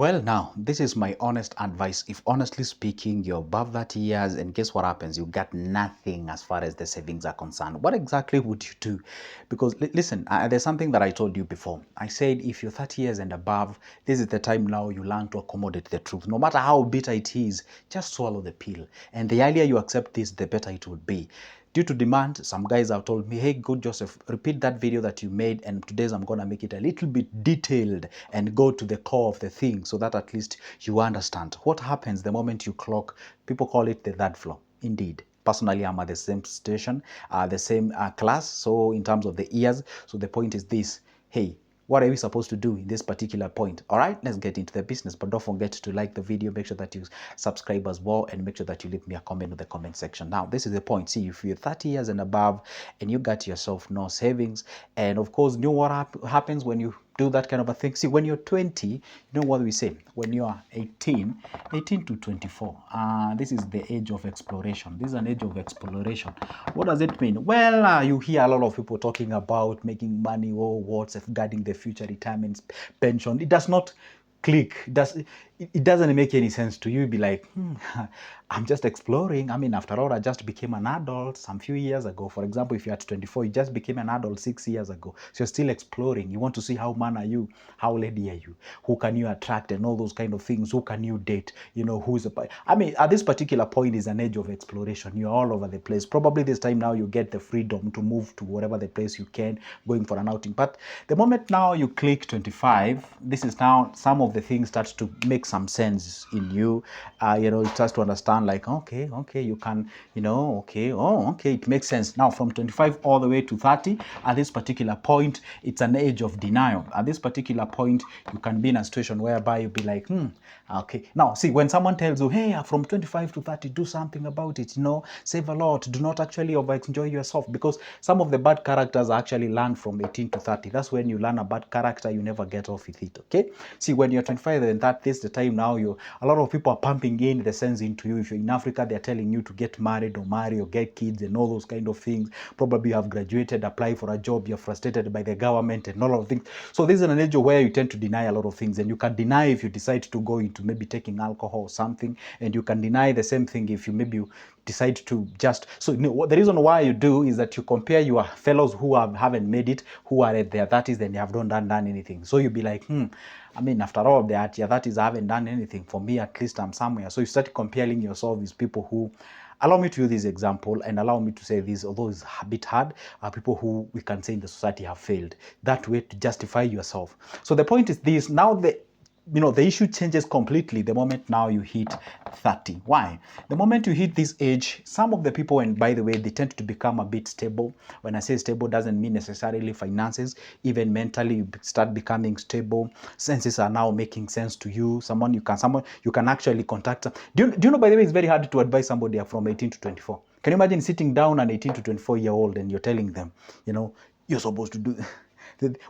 Well, now, this is my honest advice. If honestly speaking, you're above 30 years, and guess what happens? You got nothing as far as the savings are concerned. What exactly would you do? Because listen, there's something that I told you before. I said if you're 30 years and above, this is the time now you learn to accommodate the truth. No matter how bitter it is, just swallow the pill. And the earlier you accept this, the better it would be. Due to demand, some guys have told me, hey, good Joseph, repeat that video that you made, and today's I'm going to make it a little bit detailed and go to the core of the thing so that at least you understand. What happens the moment you clock, people call it the third floor. Indeed. Personally, I'm at the same station, the same class, so in terms of the years. So the point is this, hey, what are we supposed to do in this particular point? All right, let's get into the business. But don't forget to like the video, make sure that you subscribe as well, and make sure that you leave me a comment in the comment section. Now, this is the point. See, if you're 30 years and above and you got yourself no savings, and of course, you know what happens when you do that kind of a thing. See, when you're 20, you know what we say, when you are 18 to 24, this is the age of exploration. This is an age of exploration. What does it mean? Well, you hear a lot of people talking about making money or what, safeguarding the future retirement pension. It does not click. It doesn't make any sense to you. Be like, I'm just exploring. I mean, after all, I just became an adult some few years ago. For example, if you're at 24, you just became an adult 6 years ago. So you're still exploring. You want to see how man are you, how lady are you, who can you attract, and all those kind of things. Who can you date? You know, who's a. I mean, at this particular point is an age of exploration. You're all over the place. Probably this time now you get the freedom to move to whatever the place you can, going for an outing. But the moment now you click 25, this is now some of the things starts to make some sense in you. You know, it starts to understand like, okay, you can, you know, okay, okay, it makes sense. Now from 25 all the way to 30, at this particular point, it's an age of denial. At this particular point, you can be in a situation whereby you'll be like, okay. Now, see, when someone tells you, hey, from 25 to 30, do something about it, you know, save a lot, do not actually enjoy yourself, because some of the bad characters actually learn from 18 to 30. That's when you learn a bad character, you never get off with it, okay? See, when you're 25 and that is the time now, a lot of people are pumping in the sense into you. If you're in Africa, they're telling you to get married or marry or get kids and all those kind of things. Probably you have graduated, apply for a job, you're frustrated by the government and all of things. So this is an age where you tend to deny a lot of things, and you can deny if you decide to go into maybe taking alcohol or something, and you can deny the same thing if you maybe decide to just, so you know, the reason why you do is that you compare your fellows who haven't made it, who are at their 30s and they have not done anything. So you'll be like, I mean, after all, they're at your 30s, I haven't done anything. For me, at least I'm somewhere. So you start comparing yourself with people who, allow me to use this example and allow me to say this, although it's a bit hard, are people who we can say in the society have failed. That way to justify yourself. So the point is this, now the issue changes completely the moment now you hit 30. Why? The moment you hit this age, some of the people, and by the way, they tend to become a bit stable. When I say stable, doesn't mean necessarily finances. Even mentally, you start becoming stable. Senses are now making sense to you. Someone you can actually contact. Do you know, by the way, it's very hard to advise somebody from 18 to 24. Can you imagine sitting down an 18 to 24-year-old and you're telling them, you know, you're supposed to do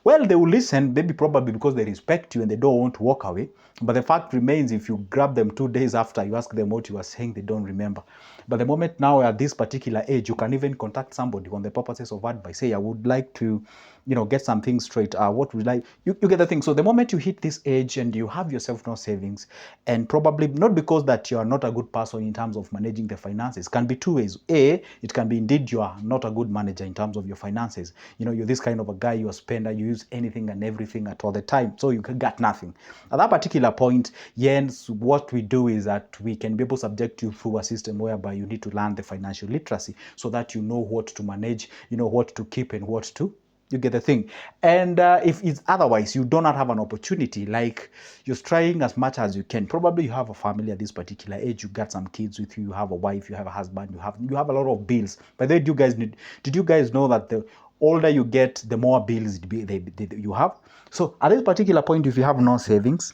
well, they will listen, maybe probably because they respect you and they don't want to walk away. But the fact remains, if you grab them 2 days after, you ask them what you were saying, they don't remember. But the moment now at this particular age, you can even contact somebody on the purposes of advice. Say, I would like to, you know, get some things straight. What would I, you get the thing. So the moment you hit this age and you have yourself no savings, and probably not because that you are not a good person in terms of managing the finances, can be two ways. A, it can be indeed you are not a good manager in terms of your finances. You know, you're this kind of a guy, you're a spender, you use anything and everything at all the time, so you got nothing. At that particular point, yes, what we do is that we can be able to subject you through a system whereby you need to learn the financial literacy so that you know what to manage, you know what to keep and what to, you get the thing. And if it's otherwise, you do not have an opportunity, like you're trying as much as you can. Probably you have a family at this particular age, you got some kids with you, you have a wife, you have a husband, you have a lot of bills. By the way, did you guys know that the older you get, the more bills you have? So at this particular point, if you have no savings,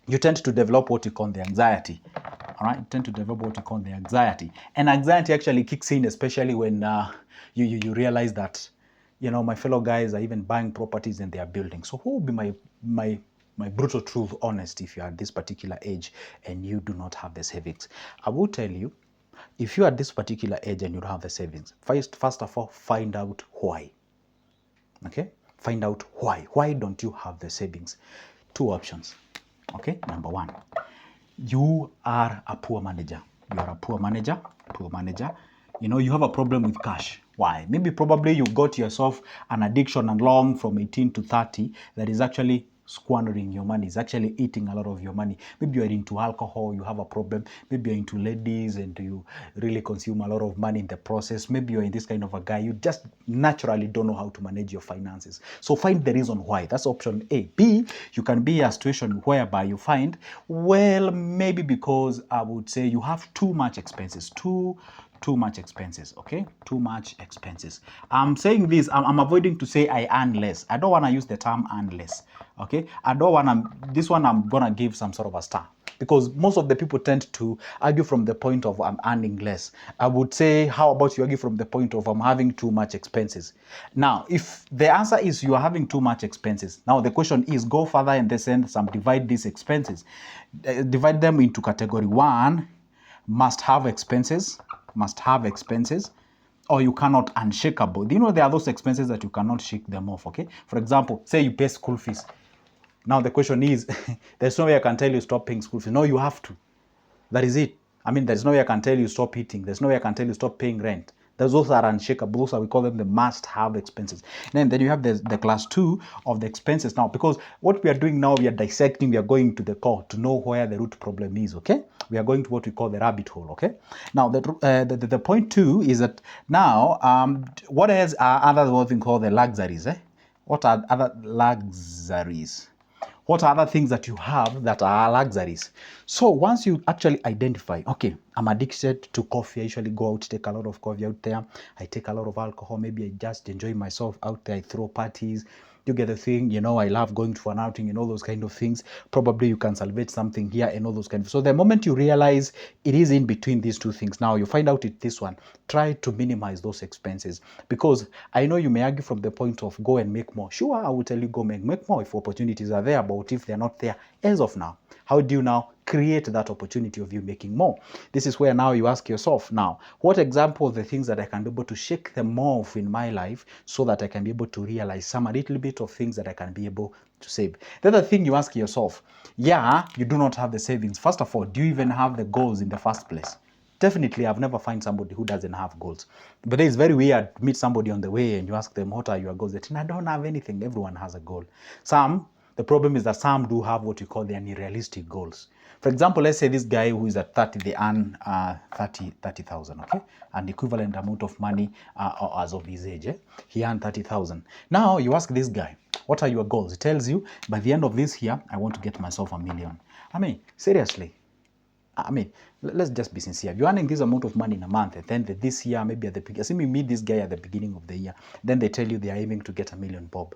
you tend to develop what you call the anxiety. All right, you tend to develop what you call the anxiety. And anxiety actually kicks in, especially when you realize that, you know, my fellow guys are even buying properties and they are building. So who will be my brutal truth honest if you're at this particular age and you do not have the savings? I will tell you, if you're at this particular age and you don't have the savings, first of all, find out why. Okay? Find out why. Why don't you have the savings? Two options. Okay, number one, you are a poor manager. You are a poor manager, poor manager. You know, you have a problem with cash. Why? Maybe probably you got yourself an addiction along from 18 to 30 that is actually squandering your money. It's actually eating a lot of your money. Maybe you're into alcohol, you have a problem. Maybe you're into ladies and you really consume a lot of money in the process. Maybe you're in this kind of a guy. You just naturally don't know how to manage your finances. So find the reason why. That's option A. B, you can be in a situation whereby you find, well, maybe because I would say you have too much expenses, too much expenses. Okay, too much expenses. I'm saying this, I'm avoiding to say I earn less. I don't want to use the term earn less. Okay, I don't want to, this one I'm gonna give some sort of a star, because most of the people tend to argue from the point of I'm earning less. I would say, how about you argue from the point of I'm having too much expenses? Now, if the answer is you are having too much expenses, now the question is, go further in the sense, divide these expenses. Divide them into category one, must have expenses, or you cannot unshakable. Do you know there are those expenses that you cannot shake them off? Okay, for example, say you pay school fees. Now the question is, there's no way I can tell you stop paying school fees. No, you have to. That is it. I mean, there's no way I can tell you stop eating. There's no way I can tell you stop paying rent. Those are unshakable. Those are, we call them the must-have expenses. And then you have the class two of the expenses now, because what we are doing now, we are dissecting, we are going to the core to know where the root problem is, okay? We are going to what we call the rabbit hole, okay? Now, the point two is that now, what else are other what we call the luxuries, eh? What are other luxuries? What are other things that you have that are luxuries? So once you actually identify, okay, I'm addicted to coffee. I usually go out, take a lot of coffee out there. I take a lot of alcohol. Maybe I just enjoy myself out there. I throw parties. You get the thing, you know, I love going to an outing and all those kind of things. Probably you can salvage something here and all those kind of. So the moment you realize it is in between these two things, now you find out it this one, try to minimize those expenses, because I know you may argue from the point of go and make more. Sure, I will tell you go make more if opportunities are there, but if they're not there as of now, how do you now create that opportunity of you making more? This is where now you ask yourself, now, what example of the things that I can be able to shake them off in my life so that I can be able to realize some a little bit of things that I can be able to save? The other thing you ask yourself, yeah, you do not have the savings. First of all, do you even have the goals in the first place? Definitely, I've never found somebody who doesn't have goals. But it's very weird to meet somebody on the way and you ask them, what are your goals? They say, I don't have anything. Everyone has a goal. The problem is that some do have what you call the unrealistic goals. For example, let's say this guy who is at 30, they earn 30,000, okay? An equivalent amount of money as of his age. He earned 30,000. Now you ask this guy, what are your goals? He tells you, by the end of this year, I want to get myself $1 million. I mean, seriously. I mean, let's just be sincere. If you're earning this amount of money in a month, and then this year, maybe at the beginning, assuming you meet this guy at the beginning of the year, then they tell you they are aiming to get $1 million bob.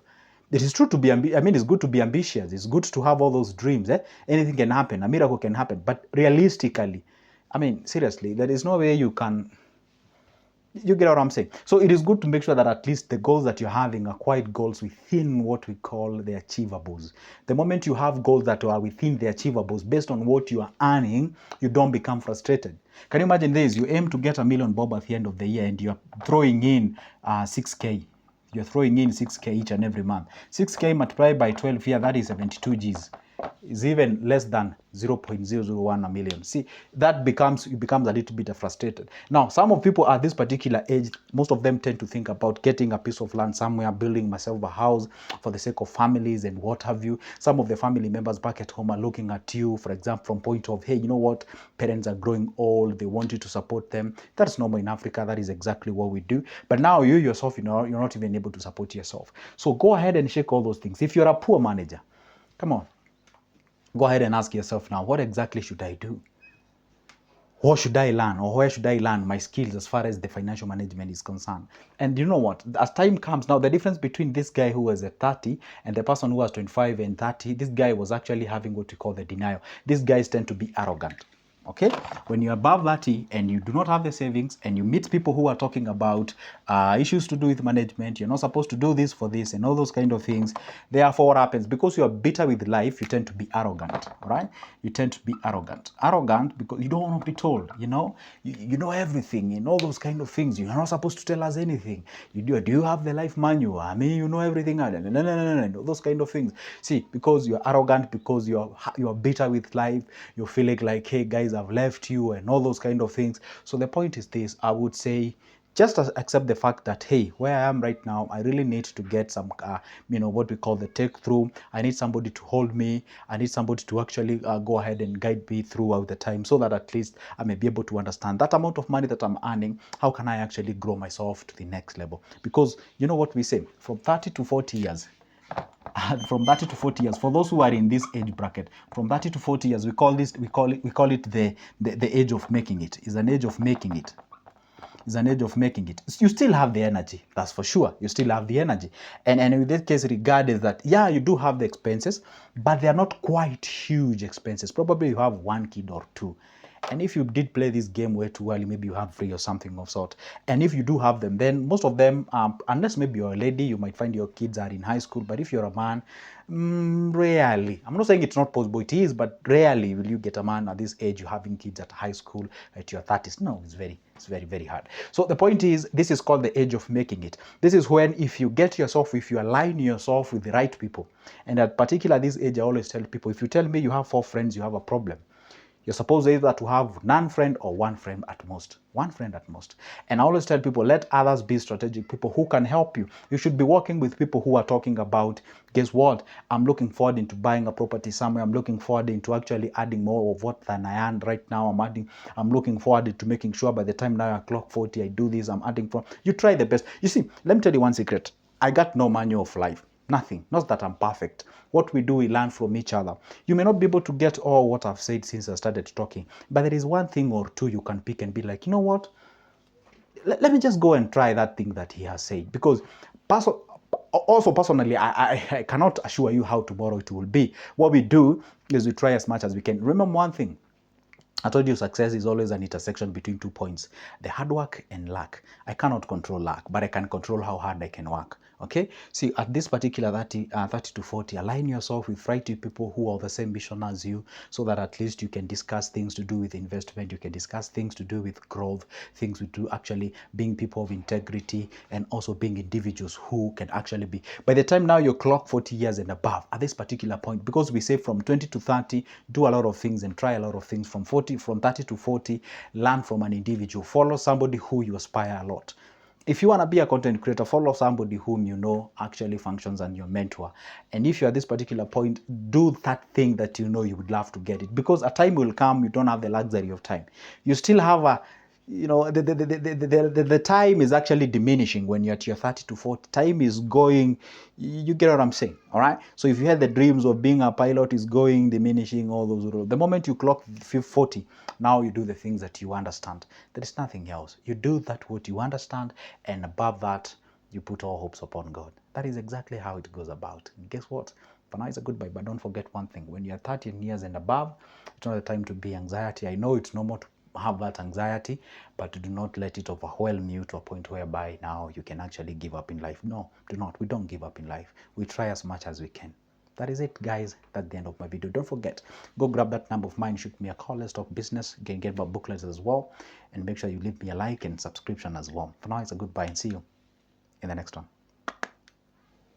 It is true to be, it's good to be ambitious. It's good to have all those dreams. Anything can happen. A miracle can happen. But realistically, I mean, seriously, there is no way you can. You get what I'm saying? So it is good to make sure that at least the goals that you're having are quite goals within what we call the achievables. The moment you have goals that are within the achievables based on what you are earning, you don't become frustrated. Can you imagine this? You aim to get $1 million bob at the end of the year and you're throwing in 6K. You're throwing in 6K each and every month. 6K multiplied by 12 here, that is 72 Gs. Is even less than 0.001 a million. See, that becomes a little bit frustrated. Now, some of people at this particular age, most of them tend to think about getting a piece of land somewhere, building myself a house for the sake of families and what have you. Some of the family members back at home are looking at you, for example, from point of, hey, you know what, parents are growing old, they want you to support them. That's normal in Africa. That is exactly what we do. But now you yourself, you're not even able to support yourself. So go ahead and shake all those things. If you're a poor manager, come on. Go ahead and ask yourself now, what exactly should I do? What should I learn, or where should I learn my skills as far as the financial management is concerned? And you know what? As time comes, now the difference between this guy who was at 30 and the person who was 25 and 30, this guy was actually having what we call the denial. These guys tend to be arrogant. Okay, when you're above 30 and you do not have the savings and you meet people who are talking about issues to do with management, you're not supposed to do this for this and all those kind of things. Therefore, what happens? Because you're bitter with life, you tend to be arrogant, right? You tend to be arrogant because you don't want to be told, you know everything and all those kind of things. You're not supposed to tell us anything. Do you have the life manual? I mean, you know everything. No, those kind of things. See, because you're arrogant, because you're bitter with life, you're feeling like, hey guys, I've left you and all those kind of things. So the point is this: I would say, just accept the fact that, hey, where I am right now, I really need to get some, what we call the take through. I need somebody to hold me. I need somebody to actually go ahead and guide me throughout the time, so that at least I may be able to understand that amount of money that I'm earning, how can I actually grow myself to the next level? Because you know what we say, from 30 to 40 years, from 30 to 40 years, for those who are in this age bracket, from 30 to 40 years, we call it the age of making it. Is an age of making it. Is an age of making it. You still have the energy, that's for sure. You still have the energy. And in this case, regardless that, yeah, you do have the expenses, but they are not quite huge expenses. Probably you have one kid or two. And if you did play this game way too early, maybe you have three or something of sort. And if you do have them, then most of them, unless maybe you're a lady, you might find your kids are in high school. But if you're a man, rarely. I'm not saying it's not possible, it is, but rarely will you get a man at this age, you having kids at high school at your 30s. No, it's very, very hard. So the point is, this is called the age of making it. This is when, if you align yourself with the right people, and at particular this age, I always tell people, if you tell me you have 4 friends, you have a problem. You're supposed either to have none friend or one friend at most. One friend at most. And I always tell people, let others be strategic people who can help you. You should be working with people who are talking about, guess what? I'm looking forward into buying a property somewhere. I'm looking forward into actually adding more of what than I earn right now. I'm looking forward into making sure by the time now I clock 40, I do this. I'm adding from. You try the best. You see, let me tell you one secret. I got no manual of life. Nothing. Not that I'm perfect. What we do, we learn from each other. You may not be able to get all what I've said since I started talking, but there is one thing or two you can pick and be like, you know what? Let me just go and try that thing that he has said. Because also personally, I cannot assure you how tomorrow it will be. What we do is we try as much as we can. Remember one thing. I told you success is always an intersection between 2 points, the hard work and luck. I cannot control luck, but I can control how hard I can work. Okay? See, at this particular 30 to 40, align yourself with right people who are the same mission as you, so that at least you can discuss things to do with investment, you can discuss things to do with growth, things to do actually being people of integrity, and also being individuals who can actually be. By the time now you clock 40 years and above, at this particular point, because we say from 20 to 30, do a lot of things and try a lot of things. From 30 to 40, learn from an individual. Follow somebody who you aspire a lot. If you want to be a content creator, follow somebody whom you know actually functions and your mentor. And if you're at this particular point, do that thing that you know you would love to get it. Because a time will come, you don't have the luxury of time. You still have the time is actually diminishing when you're at your 30 to 40. Time is going, you get what I'm saying, all right? So if you had the dreams of being a pilot, is going, diminishing, all those. The moment you clock 40, now you do the things that you understand. There is nothing else. You do that what you understand, and above that, you put all hopes upon God. That is exactly how it goes about. And guess what? For now, it's a goodbye, but don't forget one thing. When you're 30 years and above, it's not the time to be anxiety. I know it's normal to have that anxiety, but do not let it overwhelm you to a point whereby now you can actually give up in life. No, do not. We don't give up in life. We try as much as we can. That is it, guys. That's the end of my video. Don't forget, go grab that number of mine, shoot me a call, let's talk business. You can get my booklets as well, and make sure you leave me a like and subscription as well. For now, it's a goodbye, and see you in the next one.